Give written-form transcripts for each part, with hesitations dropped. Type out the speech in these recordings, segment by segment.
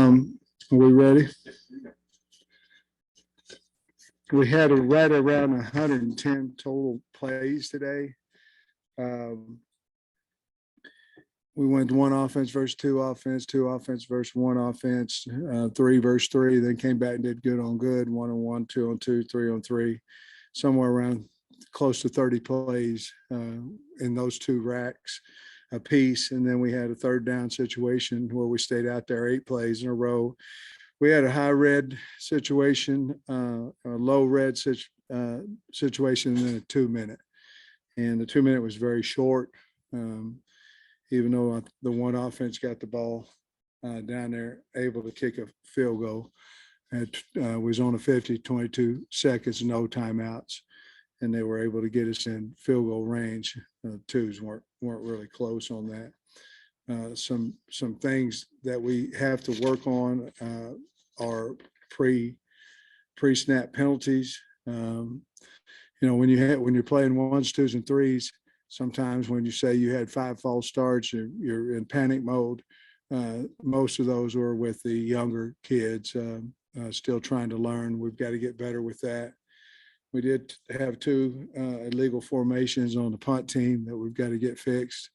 Are we ready? We had right around 110 total plays today. We went one offense versus two offense versus one offense, 3 versus 3, then came back and did good on good, 1 on 1, 2 on 2, 3 on 3, somewhere around close to 30 plays in those 2 racks a piece. And then we had a third down situation where we stayed out there 8 plays in a row. We had a high red situation, a low red situation, and then a 2-minute. And the 2-minute was very short, even though the one offense got the ball down there, able to kick a field goal. It was on a 50, 22 seconds, no timeouts, and they were able to get us in field goal range. Twos weren't really close on that. Some things that we have to work on are pre-snap penalties. When you're playing 1s, 2s, and 3s, sometimes when you say you had 5 false starts, you're in panic mode. Most of those were with the younger kids still trying to learn. We've got to get better with that. We did have 2 illegal formations on the punt team that we've got to get fixed.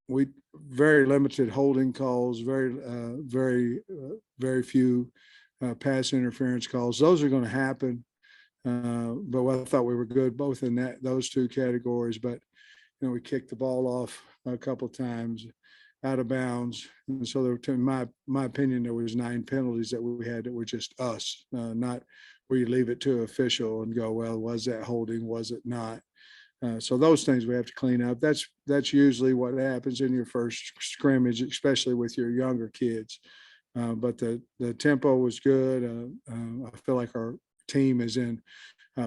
We very limited holding calls, very few pass interference calls. Those are going to happen, but I thought we were good both in those 2 categories. But we kicked the ball off a couple of times out of bounds, and so there were, in my opinion, there was 9 penalties that we had that were just us, not where you leave it to an official and go, well, was that holding? Was it not? So those things we have to clean up. That's usually what happens in your first scrimmage, especially with your younger kids. But the tempo was good. I feel like our team is in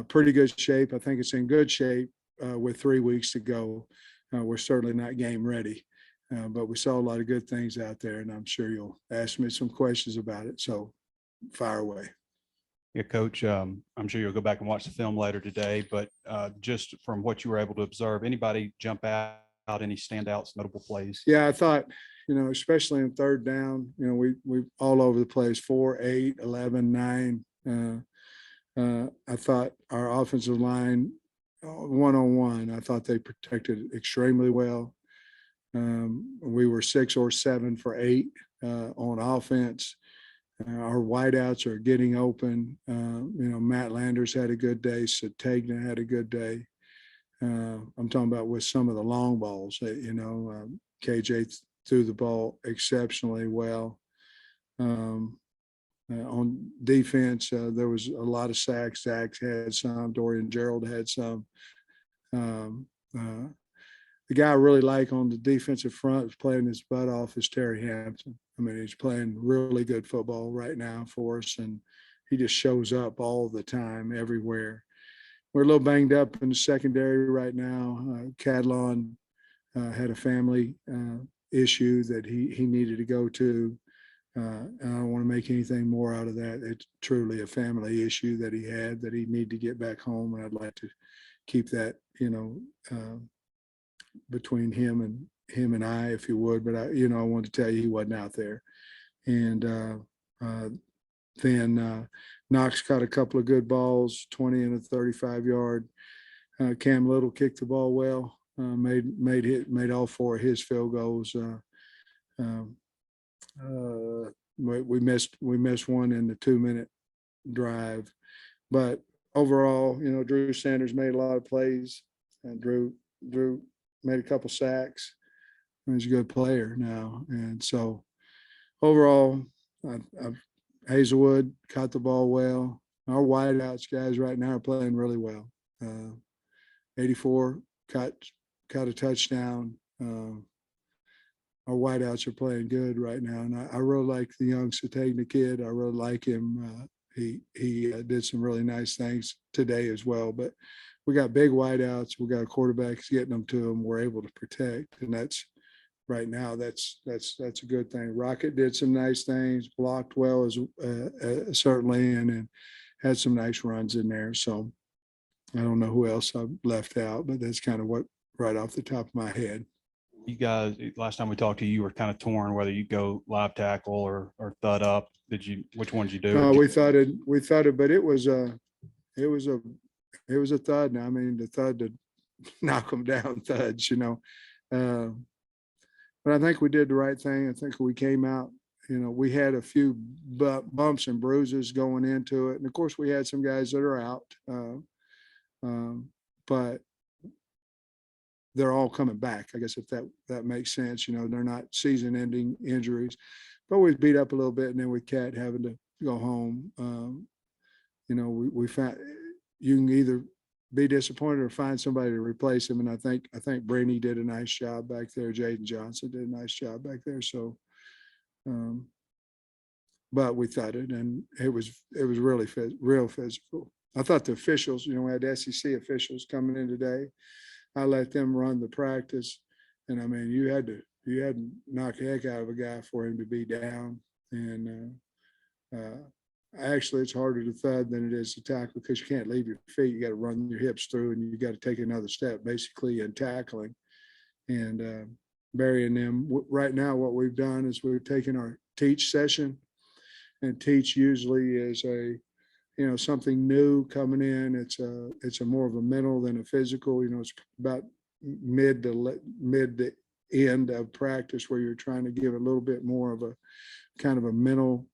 pretty good shape. I think it's in good shape with 3 weeks to go. We're certainly not game ready, but we saw a lot of good things out there, and I'm sure you'll ask me some questions about it. So fire away. Yeah, Coach, I'm sure you'll go back and watch the film later today, but just from what you were able to observe, anybody jump out, any standouts, notable plays? Yeah, I thought, especially in third down, we all over the place, 4, 8, 11, 9. I thought our offensive line, one-on-one, I thought they protected extremely well. We were 6 or 7 for 8 on offense. Our wideouts are getting open. Matt Landers had a good day. Sategna had a good day. I'm talking about with some of the long balls. KJ threw the ball exceptionally well. On defense, there was a lot of sacks. Zach had some. Dorian Gerald had some. The guy I really like on the defensive front is playing his butt off is Terry Hampton. I mean, he's playing really good football right now for us, and he just shows up all the time, everywhere. We're a little banged up in the secondary right now. Cadlon had a family issue that he needed to go to. And I don't want to make anything more out of that. It's truly a family issue that he had that he needed to get back home, and I'd like to keep that, between him and I, if you would. But I wanted to tell you he wasn't out there. And then Knox caught a couple of good balls, 20 and a 35-yard. Cam Little kicked the ball well, made all 4 of his field goals. We missed one in the 2-minute drive, but overall, Drew Sanders made a lot of plays. Drew made a couple sacks. He's a good player now, and so overall, Hazelwood caught the ball well. Our wideouts guys right now are playing really well. 84 caught a touchdown. Our wideouts are playing good right now, and I really like the young Sategna kid. I really like him. He did some really nice things today as well. But we got big wideouts. We got a quarterback who's getting them to them. We're able to protect, and that's right now. That's a good thing. Rocket did some nice things, blocked well as certainly, and had some nice runs in there. So I don't know who else I've left out, but that's kind of what right off the top of my head. You guys, last time we talked to you, you were kind of torn whether you go live tackle or thud up. Which one did you do? No, we thought it, but it was a thud. Now, I mean, the thud to knock them down thuds, Uh, but I think we did the right thing. I think we came out, we had a few bumps and bruises going into it. And of course, we had some guys that are out, but they're all coming back. I guess if that makes sense, they're not season ending injuries, but we beat up a little bit. And then with Cat having to go home, we found you can either be disappointed or find somebody to replace him. And I think Brainy did a nice job back there. Jaden Johnson did a nice job back there. So, but we thought it, and it was really real physical. I thought the officials, we had SEC officials coming in today. I let them run the practice, and I mean, you had to knock the heck out of a guy for him to be down. And actually, it's harder to thud than it is to tackle because you can't leave your feet. You got to run your hips through, and you got to take another step, basically, in tackling. And burying them. Right now, what we've done is we've taken our teach session, and teach usually is something new coming in. It's a more of a mental than a physical. It's about mid to end of practice where you're trying to give a little bit more of a kind of a mental.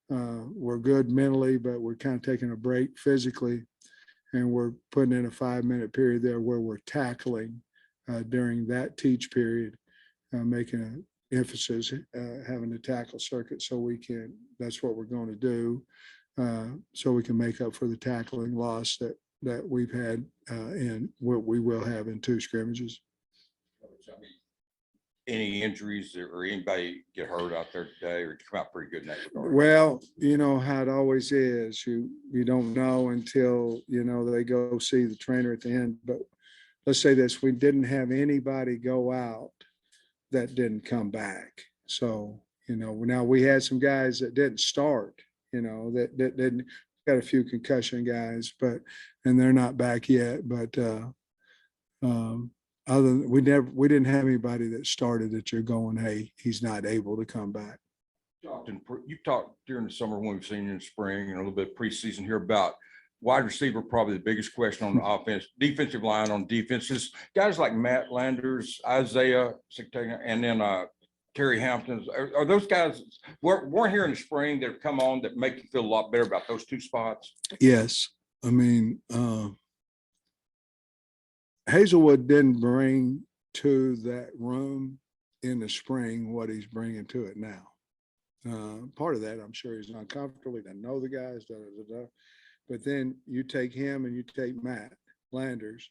We're good mentally, but we're kind of taking a break physically, and we're putting in a 5-minute period there where we're tackling during that teach period, making an emphasis, having a tackle circuit that's what we're going to do. So we can make up for the tackling loss that we've had and what we will have in 2 scrimmages. Any injuries or anybody get hurt out there today, or come out pretty good in that regard? Well, how it always is. You don't know until they go see the trainer at the end. But let's say this: we didn't have anybody go out that didn't come back. So now we had some guys that didn't start. That didn't, got a few concussion guys, and they're not back yet. But other than we didn't have anybody that started that you're going, hey, he's not able to come back. You talked during the summer when we've seen you in spring and a little bit of preseason here about wide receiver, probably the biggest question on the offense, defensive line on defenses. Guys like Matt Landers, Isaiah, and then Terry Hamptons, are those guys we're here in the spring that have come on that make you feel a lot better about those 2 spots? Yes. I mean, Hazelwood didn't bring to that room in the spring what he's bringing to it now. Part of that, I'm sure he's uncomfortable. He doesn't know the guys, but then you take him and you take Matt Landers,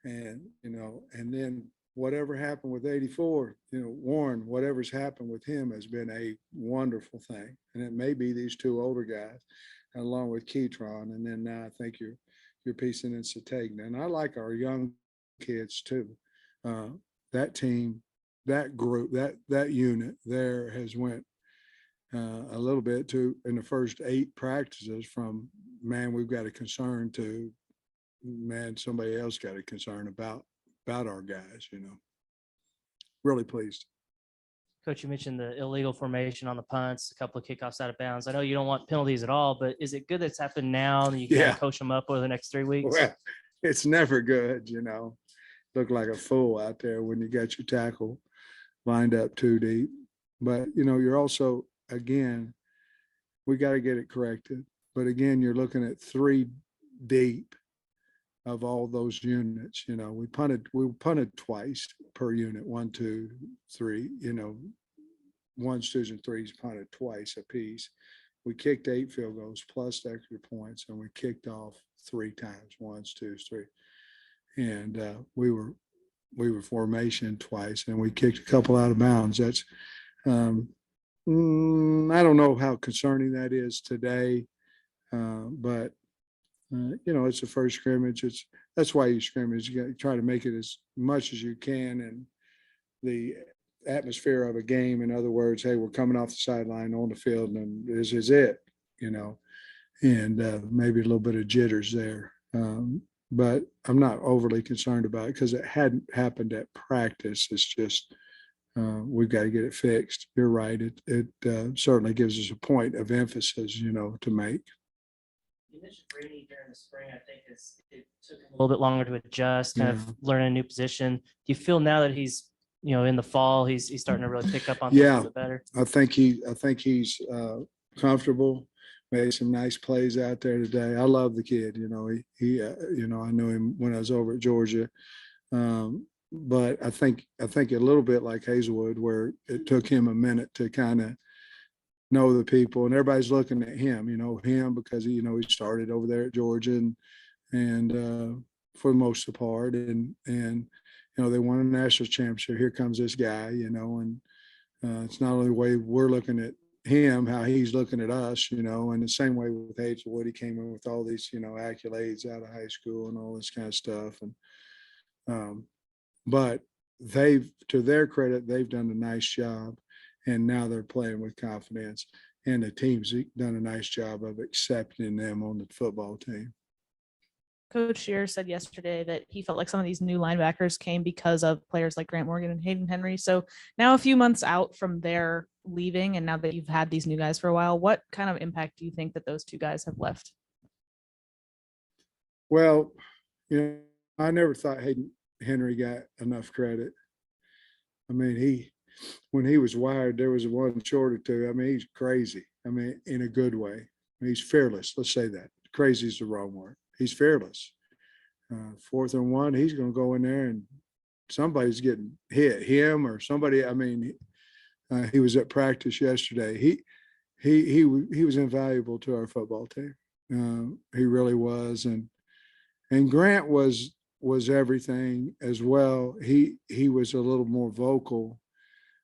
and then whatever happened with 84, Warren, whatever's happened with him has been a wonderful thing. And it may be these 2 older guys along with Keytron. And then now I think you're piecing in Satagna. And I like our young kids too. That team, that group, that unit there has went a little bit to in the first 8 practices from, man, we've got a concern to, man, somebody else got a concern about our guys, really pleased. Coach, you mentioned the illegal formation on the punts, a couple of kickoffs out of bounds. I know you don't want penalties at all, but is it good that's happened now and you can coach them up over the next 3 weeks? Well, it's never good, look like a fool out there when you got your tackle lined up too deep. But, you're also, again, we got to get it corrected. But again, you're looking at 3 deep of all those units. We punted twice per unit, 1, 2, 3, 1s, 2s, and 3s punted twice a piece. We kicked 8 field goals plus extra points, and we kicked off 3 times, 1s, 2s, 3. And we were formation twice, and we kicked a couple out of bounds. That's I don't know how concerning that is today, but it's the first scrimmage. That's why you scrimmage. You got to try to make it as much as you can, and the atmosphere of a game. In other words, hey, we're coming off the sideline on the field, and this is it, and maybe a little bit of jitters there. But I'm not overly concerned about it because it hadn't happened at practice. It's just we've got to get it fixed. You're right. It certainly gives us a point of emphasis, to make. You mentioned Brady during the spring. I think it took him a little bit longer to adjust, kind of learn a new position. Do you feel now that he's, in the fall, he's starting to really pick up on things a little bit better? I think he's comfortable. Made some nice plays out there today. I love the kid. He I knew him when I was over at Georgia. But I think a little bit like Hazelwood, where it took him a minute to kind of know the people, and everybody's looking at him, because he started over there at Georgia and for the most part, and they won a national championship. Here comes this guy, and it's not only the way we're looking at him, how he's looking at us, and the same way with Hazelwood. He came in with all these, accolades out of high school and all this kind of stuff. And but to their credit, they've done a nice job, and now they're playing with confidence, and the team's done a nice job of accepting them on the football team. Coach Shearer said yesterday that he felt like some of these new linebackers came because of players like Grant Morgan and Hayden Henry. So now, a few months out from their leaving, and now that you've had these new guys for a while, what kind of impact do you think that those two guys have left? Well, I never thought Hayden Henry got enough credit. I mean, when he was wired, there was one short or two. I mean, he's crazy. I mean, in a good way. He's fearless. Let's say that. Crazy is the wrong word. He's fearless. 4th and 1, he's going to go in there and somebody's getting hit, him or somebody. I mean, he was at practice yesterday. He was invaluable to our football team. He really was. And Grant was everything as well. He was a little more vocal.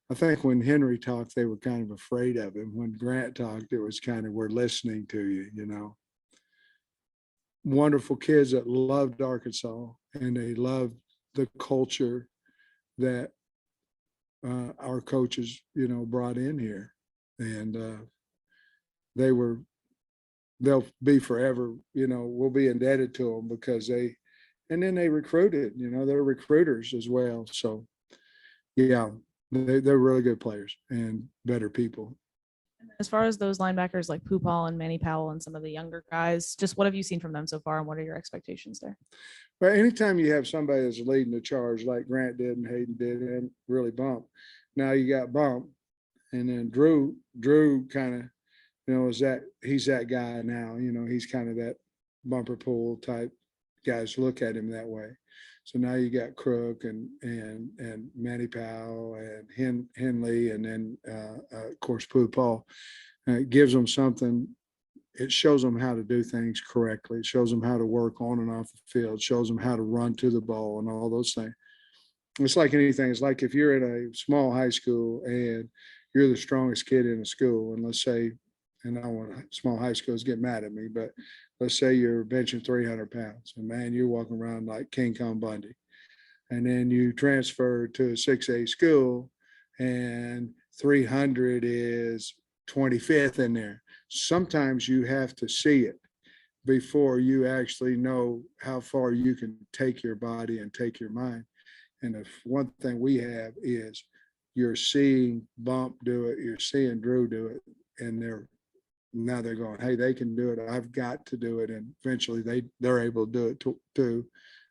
I think when Henry talked, they were kind of afraid of him. When Grant talked, it was kind of, we're listening to you, Wonderful kids that loved Arkansas, and they loved the culture that our coaches, brought in here. And they'll be forever, we'll be indebted to them because they recruited, they're recruiters as well. So yeah, they're really good players and better people. As far as those linebackers like Pupal and Manny Powell and some of the younger guys, just what have you seen from them so far, and what are your expectations there? Well, anytime you have somebody that's leading the charge like Grant did and Hayden did and really Bump, now you got Bump, and then Drew kind of, he's that guy now, he's kind of that bumper pool type guys look at him that way. So now you got Crook and Manny Powell and Henley, and then of course Pupal. It gives them something. It shows them how to do things correctly. It shows them how to work on and off the field. It shows them how to run to the ball and all those things. It's like anything. It's like if you're in a small high school and you're the strongest kid in the school, and let's say, and I don't want small high schools get mad at me, but let's say you're benching 300 pounds, and man, you're walking around like King Kong Bundy. And then you transfer to a 6A school, and 300 is 25th in there. Sometimes you have to see it before you actually know how far you can take your body and take your mind. And the one thing we have is you're seeing Bump do it, you're seeing Drew do it, and now they're going, hey, they can do it. I've got to do it. And eventually they're able to do it too.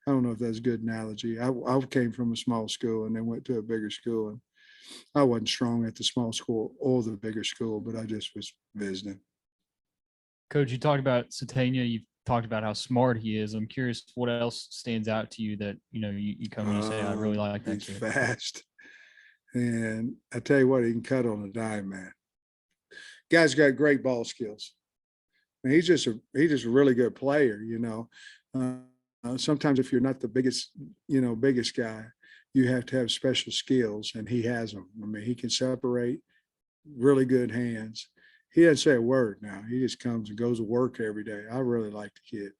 I don't know if that's a good analogy. I came from a small school and then went to a bigger school. And I wasn't strong at the small school or the bigger school, but I just was visiting. Coach, you talked about Satania. You've talked about how smart he is. I'm curious what else stands out to you that, you come and you say, I really like that He's kid. fast. And I tell you what, he can cut on a dime, man. Guy's got great ball skills. And he's just a really good player, sometimes if you're not the biggest guy, you have to have special skills, and he has them. I mean, he can separate, really good hands. He doesn't say a word now. He just comes and goes to work every day. I really like the kid,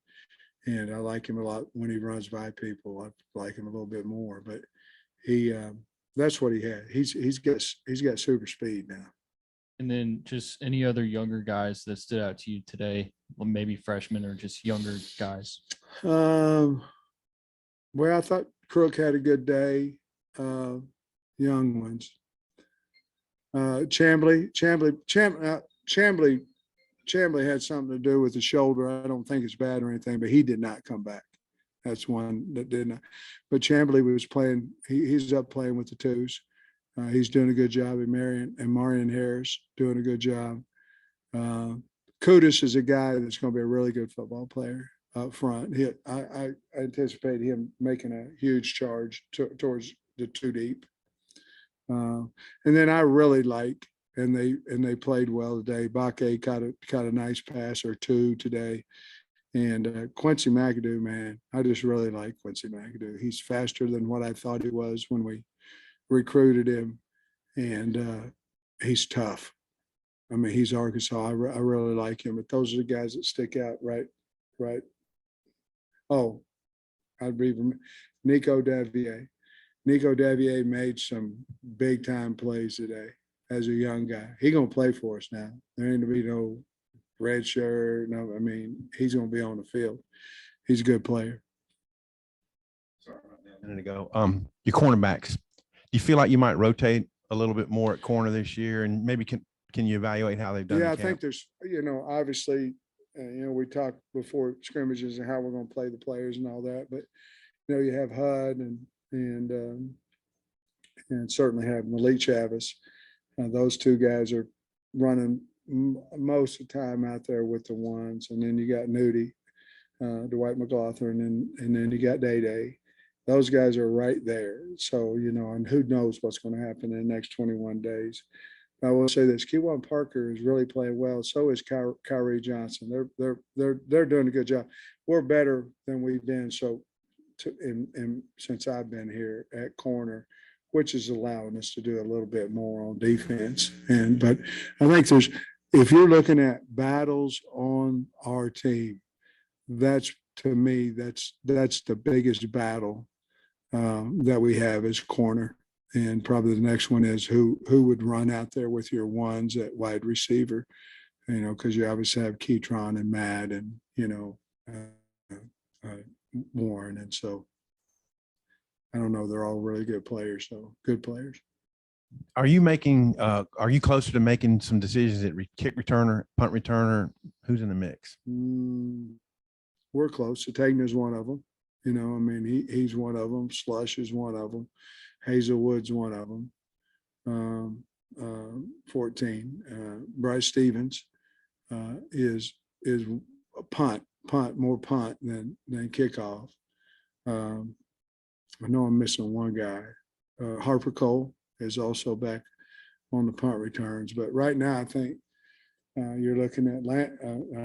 and I like him a lot when he runs by people. I like him a little bit more, but that's what he had. He's got super speed now. And then just any other younger guys that stood out to you today, maybe freshmen or just younger guys? Well, I thought Crook had a good day. Young ones. Chambly had something to do with the shoulder. I don't think it's bad or anything, but he did not come back. That's one that did not. But Chambly was playing. He's up playing with the twos. He's doing a good job. And Marion Harris doing a good job. Kudus is a guy that's going to be a really good football player up front. I anticipate him making a huge charge towards the two deep. And then I really like, and they played well today. Bakke caught a nice pass or two today. And Quincy McAdoo, man, I just really like Quincy McAdoo. He's faster than what I thought he was when we recruited him, and he's tough. I mean, he's Arkansas. I really like him. But those are the guys that stick out, right? Oh, I'd be Nico Davier. Nico Davier made some big time plays today as a young guy. He's gonna play for us now. There ain't gonna be no red shirt. No, I mean, he's going to be on the field. He's a good player. A minute ago, your cornerbacks, do you feel like you might rotate a little bit more at corner this year, and maybe can you evaluate how they've done? Yeah, I think there's, obviously, we talked before scrimmages and how we're going to play the players and all that, but you have HUD and certainly have Malik Chavis. Those two guys are running most of the time out there with the ones, and then you got Nudie, Dwight McLaughlin, and then you got Day. Those guys are right there. So, and who knows what's going to happen in the next 21 days. I will say this: Kewan Parker is really playing well. So is Kyrie Johnson. They're doing a good job. We're better than we've been since I've been here at corner, which is allowing us to do a little bit more on defense. But I think if you're looking at battles on our team, that's the biggest battle that we have is corner. And probably the next one is who would run out there with your ones at wide receiver, because you obviously have Keytron and Matt and, Warren. And so I don't know, they're all really good players. So good players. Are you closer to making some decisions at kick returner, punt returner? Who's in the mix? We're close. Satagna is one of them. He's one of them. Slush is one of them. Hazelwood's one of them. 14. Bryce Stevens is a more punt than kickoff. I know I'm missing one guy. Harper Cole is also back on the punt returns. But right now, I think you're looking at I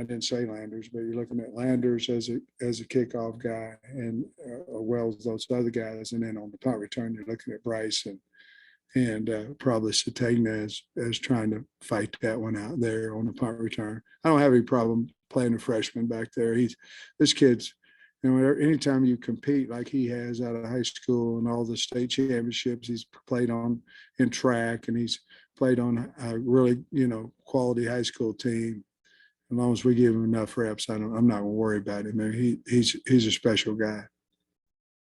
didn't say Landers, but you're looking at Landers as a kickoff guy, and well as those other guys. And then on the punt return, you're looking at Bryce and probably Satagna as trying to fight that one out there on the punt return. I don't have any problem playing a freshman back there. This kid's. Anytime you compete like he has out of high school and all the state championships he's played on in track, and he's played on a really, quality high school team. As long as we give him enough reps, I'm not going to worry about him. I mean, he's a special guy.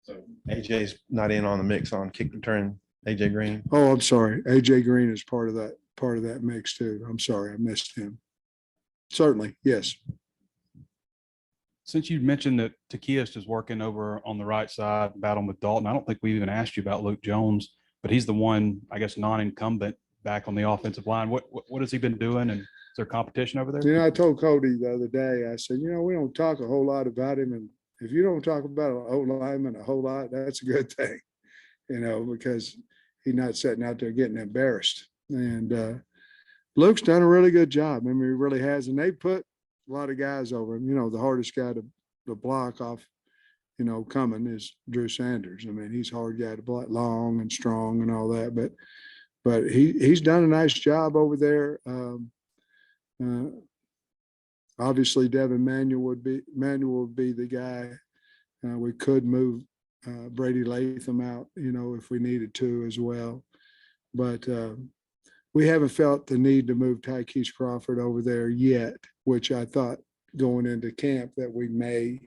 So AJ's not in on the mix on kick return. AJ Green. Oh, I'm sorry. AJ Green is part of that mix too. I'm sorry, I missed him. Certainly, yes. Since you mentioned that Takiest is working over on the right side, battling with Dalton, I don't think we even asked you about Luke Jones, but he's the one, I guess, non-incumbent back on the offensive line. What has he been doing, and is there competition over there? I told Cody the other day, I said, we don't talk a whole lot about him, and if you don't talk about an O-lineman a whole lot, that's a good thing, because he's not sitting out there getting embarrassed. And Luke's done a really good job. I mean, he really has, and they put a lot of guys over him. The hardest guy to block off, coming is Drew Sanders. I mean, he's a hard guy to block, long and strong and all that, but he's done a nice job over there. Obviously Devin Manuel would be the guy. We could move Brady Latham out, if we needed to as well. But we haven't felt the need to move Tykees Crawford over there yet, which I thought going into camp that we may,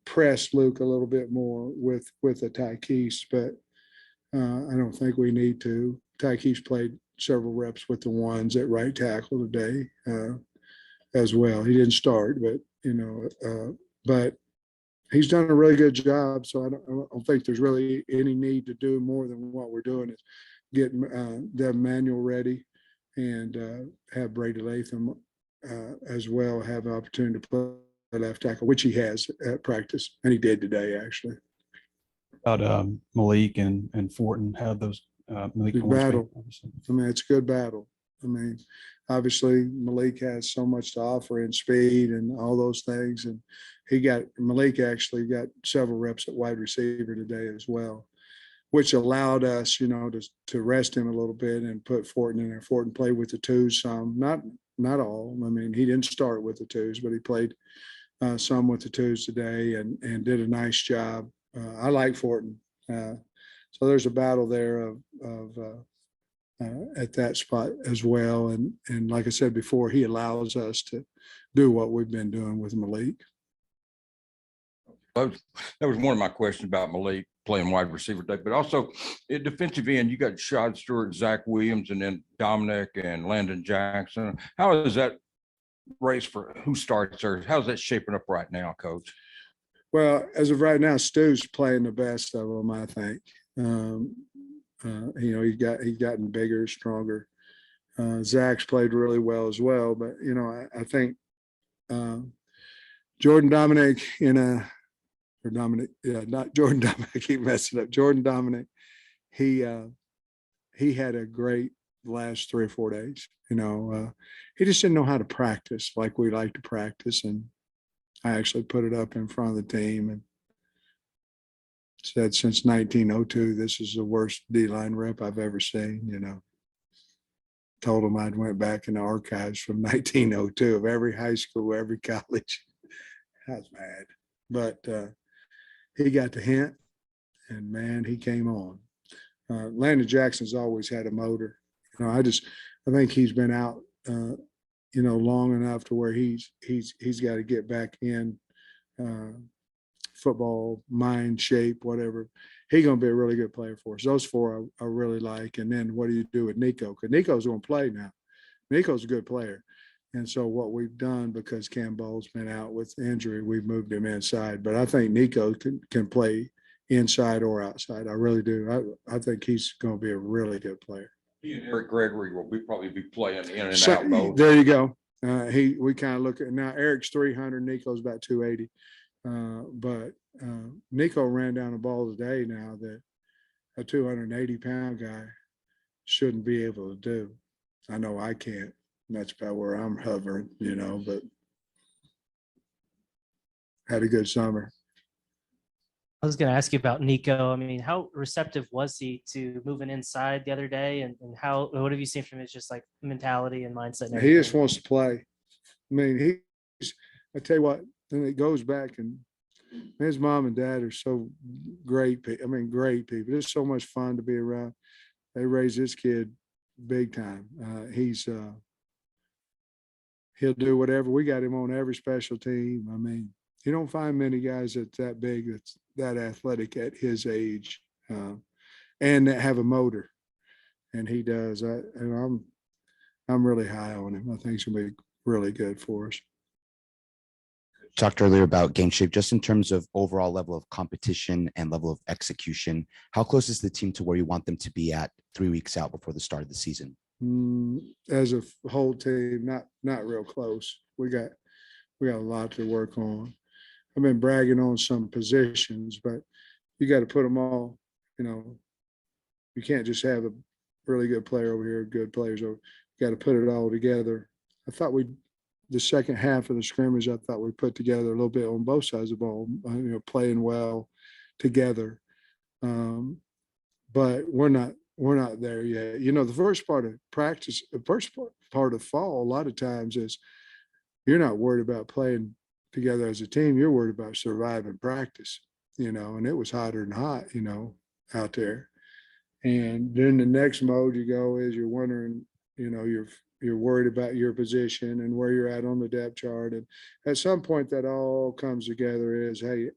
press Luke a little bit more with a Tykees, but I don't think we need to. Tykees played several reps with the ones at right tackle today as well. He didn't start, but but he's done a really good job. So I don't think there's really any need to do more than what we're doing is get Devin Manuel ready and have Brady Latham as well have an opportunity to play left tackle, which he has at practice, and he did today actually. About Malik and Fortin, how those Malik Big Hornsby, battle. obviously. I mean, it's a good battle. I mean, obviously Malik has so much to offer in speed and all those things. And Malik actually got several reps at wide receiver today as well, which allowed us, to rest him a little bit and put Fortin in there. Fortin played with the twos some, not all. I mean, he didn't start with the twos, but he played some with the twos today and did a nice job. I like Fortin. So there's a battle there of at that spot as well. And like I said before, he allows us to do what we've been doing with Malik. That was one of my questions about Malik playing wide receiver today, but also at defensive end, you got Shad Stewart, Zach Williams, and then Dominic and Landon Jackson. How is that race for who starts there? How's that shaping up right now, Coach? Well, as of right now, Stu's playing the best of them, I think. He's gotten bigger, stronger. Zach's played really well as well, but I think Jordan Dominic not Jordan Dominic. I keep messing up. Jordan Dominic. He had a great last 3 or 4 days. He just didn't know how to practice like we like to practice, and I actually put it up in front of the team and said, since 1902, this is the worst D-line rep I've ever seen. Told him I'd went back in the archives from 1902 of every high school, every college. I was mad, but he got the hint, and man, he came on. Landon Jackson's always had a motor. I think he's been out, long enough to where he's got to get back in football mind shape, whatever. He's going to be a really good player for us. Those four I really like. And then what do you do with Nico? Because Nico's going to play now. Nico's a good player. And so what we've done, because Cam Bowles been out with injury, we've moved him inside. But I think Nico can play inside or outside. I really do. I think he's going to be a really good player. He and Eric Gregory will probably be playing in and out mode. There you go. We kind of look at now. Eric's 300, Nico's about 280. But Nico ran down a ball today now that a 280-pound guy shouldn't be able to do. I know I can't. That's about where I'm hovering, but had a good summer. I was going to ask you about Nico. I mean, how receptive was he to moving inside the other day? And what have you seen from his just like mentality and mindset? And he just wants to play. I mean, I tell you what, and it goes back, and his mom and dad are so great. I mean, great people. It's so much fun to be around. They raised this kid big time. He'll do whatever. We got him on every special team. I mean, you don't find many guys that's that big, that's that athletic at his age, and that have a motor. And he does. I'm really high on him. I think he's gonna be really good for us. Talked earlier about game shape, just in terms of overall level of competition and level of execution. How close is the team to where you want them to be at 3 weeks out before the start of the season? As a whole team, not real close. We got a lot to work on. I've been bragging on some positions, but you got to put them all. You can't just have a really good player over here, good players over. You got to put it all together. I thought the second half of the scrimmage, I thought we put together a little bit on both sides of the ball, playing well together. But we're not there yet. The first part of practice, the first part of fall, a lot of times is you're not worried about playing together as a team. You're worried about surviving practice, and it was hotter than hot, out there. And then the next mode you go is you're wondering, you're worried about your position and where you're at on the depth chart. And at some point that all comes together is, hey,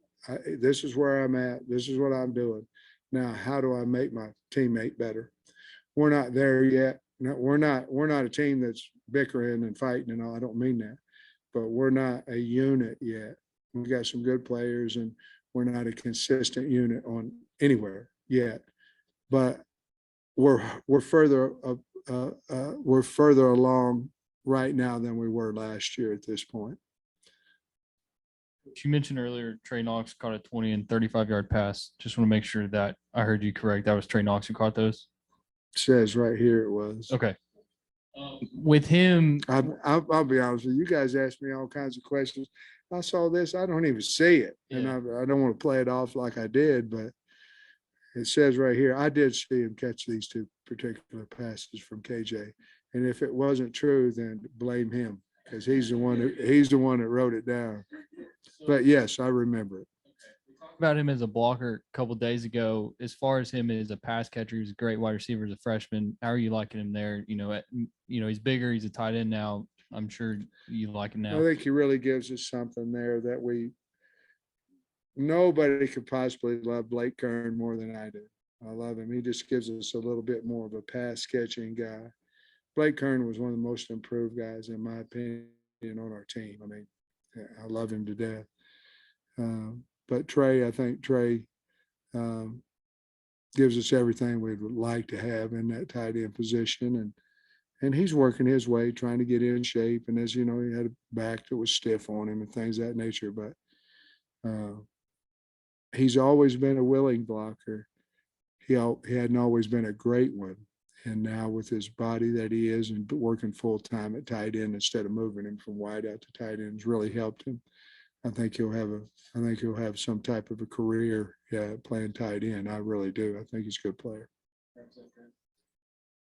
this is where I'm at. This is what I'm doing. Now, how do I make my teammate better? We're not there yet. we're not a team that's bickering and fighting and all. I don't mean that, but we're not a unit yet. We've got some good players, and we're not a consistent unit on anywhere yet. But we're further along right now than we were last year at this point. You mentioned earlier Trey Knox caught a 20 and 35-yard pass. Just want to make sure that I heard you correct. That was Trey Knox who caught those. It says right here it was. Okay. With him, I'll be honest with you. You guys asked me all kinds of questions. I saw this. I don't even see it, and I don't want to play it off like I did, but it says right here, I did see him catch these two particular passes from KJ. And if it wasn't true, then blame him, because he's the one that wrote it down. But yes, I remember it. about him as a blocker a couple days ago. As far as him as a pass catcher, he's a great wide receiver as a freshman. How are you liking him there? He's bigger. He's a tight end now. I'm sure you like him now. I think he really gives us something there that nobody could possibly love Blake Kern more than I do. I love him. He just gives us a little bit more of a pass catching guy. Blake Kern was one of the most improved guys, in my opinion, on our team. I mean, I love him to death. But Trey, I think Trey gives us everything we would like to have in that tight end position. And he's working his way, trying to get in shape. And as you know, he had a back that was stiff on him and things of that nature. But he's always been a willing blocker. He hadn't always been a great one. And now with his body that he is and working full time at tight end instead of moving him from wide out to tight end has really helped him. I think he'll have some type of a career playing tight end. I really do. I think he's a good player.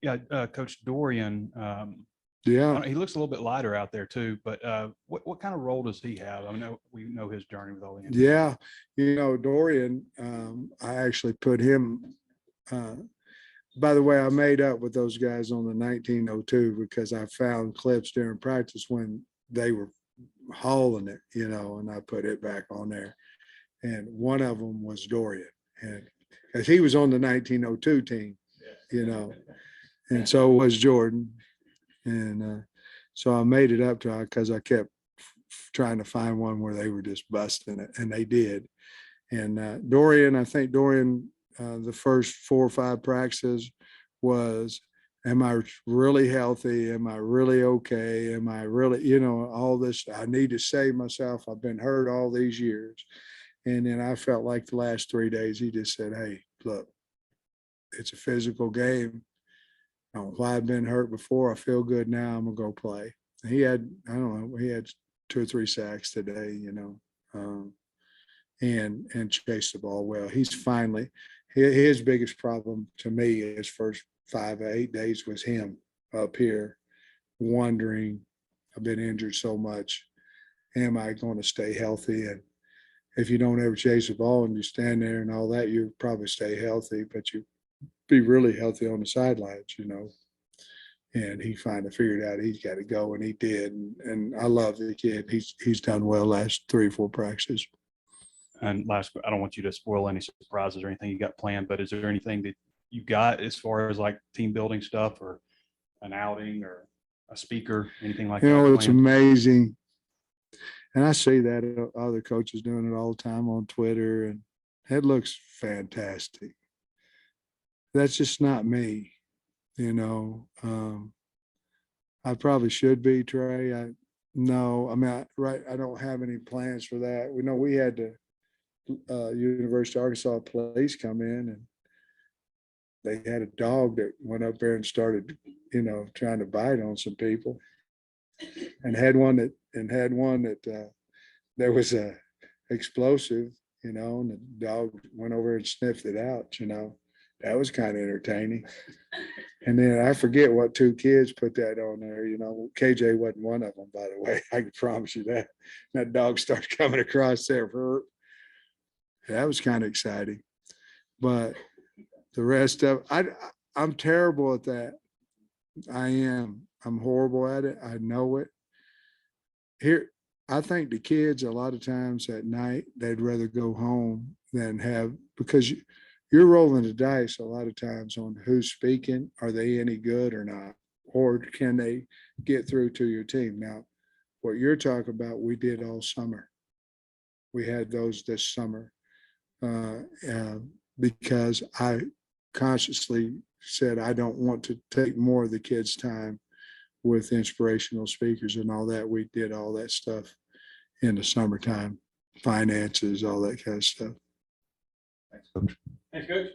Yeah, Coach Dorian. Yeah, he looks a little bit lighter out there too. But what kind of role does he have? I mean, we know his journey with all the injuries. Yeah, Dorian. I actually put him. By the way, I made up with those guys on the 1902 because I found clips during practice when they were hauling it, and I put it back on there. And one of them was Dorian, and because he was on the 1902 team, and so was Jordan. And so I made it up to her because I kept trying to find one where they were just busting it, and they did. And Dorian, I think the first 4 or 5 practices was, am I really healthy? Am I really okay? Am I really, all this, I need to save myself. I've been hurt all these years. And then I felt like the last 3 days, he just said, hey, look, it's a physical game. I don't know why I've been hurt before. I feel good now. I'm going to go play. He had 2 or 3 sacks today, and chased the ball well. He's finally, his biggest problem to me his first 5 or 8 days was him up here wondering, I've been injured so much. Am I going to stay healthy? And if you don't ever chase the ball and you stand there and all that, you probably stay healthy, but you be really healthy on the sidelines, And he finally figured out he's got to go, and he did. And I love the kid. He's done well last 3 or 4 practices. And last, I don't want you to spoil any surprises or anything you got planned, but is there anything that you got as far as like team building stuff or an outing or a speaker, anything like that? It's amazing. And I see that other coaches doing it all the time on Twitter, and it looks fantastic. That's just not me, I probably should be, Trey. I don't have any plans for that. We had the University of Arkansas police come in, and they had a dog that went up there and started, trying to bite on some people, and had one that there was a explosive, and the dog went over and sniffed it out. That was kind of entertaining. And then I forget what 2 kids put that on there. KJ wasn't one of them, by the way. I can promise you that. That dog starts coming across there. That was kind of exciting. But the rest of I'm terrible at that. I am. I'm horrible at it. I know it. Here, I think the kids a lot of times at night, they'd rather go home than because you're rolling the dice a lot of times on who's speaking. Are they any good or not? or can they get through to your team? Now, what you're talking about, we did all summer. We had those this summer because I consciously said I don't want to take more of the kids' time with inspirational speakers and all that. We did all that stuff in the summertime, finances, all that kind of stuff. Thanks, Coach.